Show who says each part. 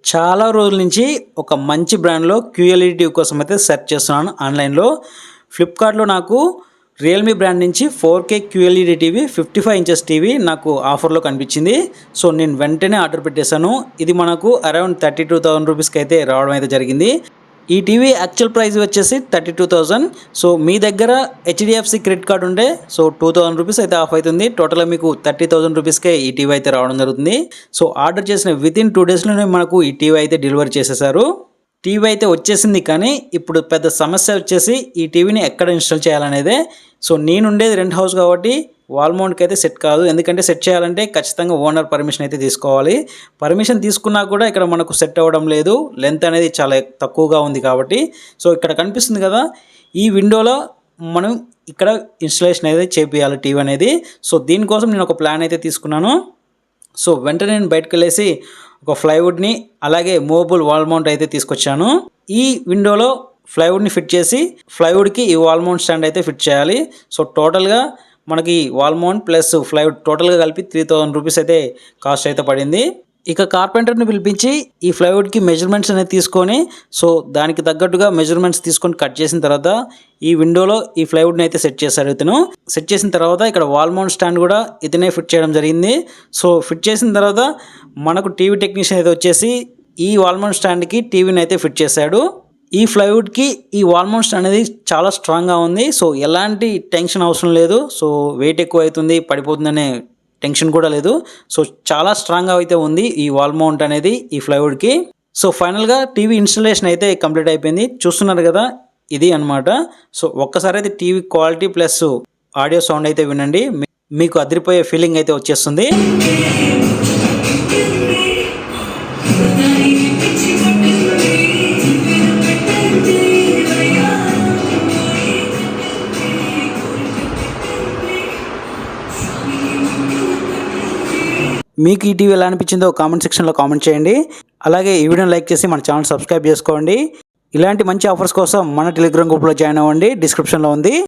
Speaker 1: చాలా రోజుల నుంచి ఒక మంచి బ్రాండ్‌లో క్యూఎల్ఈడీ టీవీ కోసం అయితే సెర్చ్ చేస్తున్నాను ఆన్‌లైన్‌లో. ఫ్లిప్‌కార్ట్‌లో నాకు రియల్‌మీ బ్రాండ్ నుంచి 4K క్యూఎల్ఈడీ టీవీ 55 ఇంచెస్ టీవీ నాకు ఆఫర్‌లో కనిపించింది. సో, నేను వెంటనే ఆర్డర్ పెట్టేశాను. ఇది మనకు అరౌండ్ 32,000 రూపీస్‌కి అయితే రావడం అయితే జరిగింది. ఈ టీవీ యాక్చువల్ ప్రైస్ వచ్చేసి 32,000. సో, మీ దగ్గర హెచ్‌డీఎఫ్‌సీ క్రెడిట్ కార్డ్ ఉంటే 2,000 రూపీస్ అయితే ఆఫ్ అవుతుంది. టోటల్‌గా మీకు 30,000 రూపీస్‌కే ఈ టీవీ అయితే రావడం జరుగుతుంది. సో, ఆర్డర్ చేసిన వితిన్ 2 డేస్‌లోనే మనకు ఈ టీవీ అయితే డెలివరీ చేసేసారు. టీవీ అయితే వచ్చేసింది, కానీ ఇప్పుడు పెద్ద సమస్య వచ్చేసి ఈ టీవీని ఎక్కడ ఇన్‌స్టాల్ చేయాలనేదే. సో, నేనుండేది రెంట్ హౌస్ కాబట్టి వాల్ మౌంట్‌కి అయితే సెట్ కాదు. ఎందుకంటే సెట్ చేయాలంటే ఖచ్చితంగా ఓనర్ పర్మిషన్ అయితే తీసుకోవాలి. పర్మిషన్ తీసుకున్నా కూడా ఇక్కడ మనకు సెట్ అవ్వడం లేదు. లెంత్ అనేది చాలా తక్కువగా ఉంది కాబట్టి. సో, ఇక్కడ కనిపిస్తుంది కదా, ఈ విండోలో మనం ఇక్కడ ఇన్‌స్టాలేషన్ అయితే చేపియాలి టీవీ అనేది. సో, దీనికోసం నేను ఒక ప్లాన్ అయితే తీసుకున్నాను. సో, వెంటనే నేను బయటకెళ్ళేసి ఒక ప్లైవుడ్‌ని అలాగే మూవబుల్ వాల్ మౌంట్ అయితే తీసుకొచ్చాను. ఈ విండోలో ప్లైవుడ్‌ని ఫిట్ చేసి ప్లైవుడ్‌కి ఈ వాల్ మౌంట్ స్టాండ్ అయితే ఫిట్ చేయాలి. సో, టోటల్‌గా మనకి వాల్ మౌంట్ ప్లస్ ప్లైవుడ్ టోటల్‌గా కలిపి 3,000 రూపీస్ అయితే కాస్ట్ అయితే పడింది. ఇక కార్పెంటర్‌ని పిలిపించి ఈ ప్లైవుడ్‌కి మెజర్మెంట్స్ అనేది తీసుకొని, సో, దానికి తగ్గట్టుగా మెజర్మెంట్స్ తీసుకొని కట్ చేసిన తర్వాత ఈ విండోలో ఈ ప్లైవుడ్‌ని అయితే సెట్ చేశాడు ఇతను. సెట్ చేసిన తర్వాత ఇక్కడ వాల్ మౌంట్ స్టాండ్ కూడా ఇతనే ఫిట్ చేయడం జరిగింది. సో, ఫిట్ చేసిన తర్వాత మనకు టీవీ టెక్నీషియన్ అయితే వచ్చేసి ఈ వాల్ మౌంట్ స్టాండ్‌కి టీవీని అయితే ఫిట్ చేశాడు. ఈ ప్లైవుడ్‌కి ఈ వాల్ మౌంట్ స్టాండ్ అనేది చాలా స్ట్రాంగ్‌గా ఉంది. సో, ఎలాంటి టెన్షన్ అవసరం లేదు. సో, వెయిట్ ఎక్కువ అవుతుంది, పడిపోతుందనే టెన్షన్ కూడా లేదు. సో, చాలా స్ట్రాంగ్‌గా అయితే ఉంది ఈ వాల్ మౌంట్ అనేది ఈ ప్లైవుడ్‌కి. సో, ఫైనల్‌గా టీవీ ఇన్‌స్టాలేషన్ అయితే కంప్లీట్ అయిపోయింది. చూస్తున్నారు కదా, ఇది అన్నమాట. సో, ఒక్కసారి అయితే TV quality plus audio sound అయితే వినండి. మీకు అదిరిపోయే ఫీలింగ్ అయితే వచ్చేస్తుంది. మీకు ఈ టీవీ ఎలా అనిపించిందో కామెంట్ సెక్షన్‌లో కామెంట్ చేయండి. అలాగే ఈ వీడియోని లైక్ చేసి మన ఛానల్ సబ్స్క్రైబ్ చేసుకోండి. ఇలాంటి మంచి ఆఫర్స్ కోసం మన టెలిగ్రామ్ గ్రూప్‌లో జాయిన్ అవ్వండి. డిస్క్రిప్షన్‌లో ఉంది.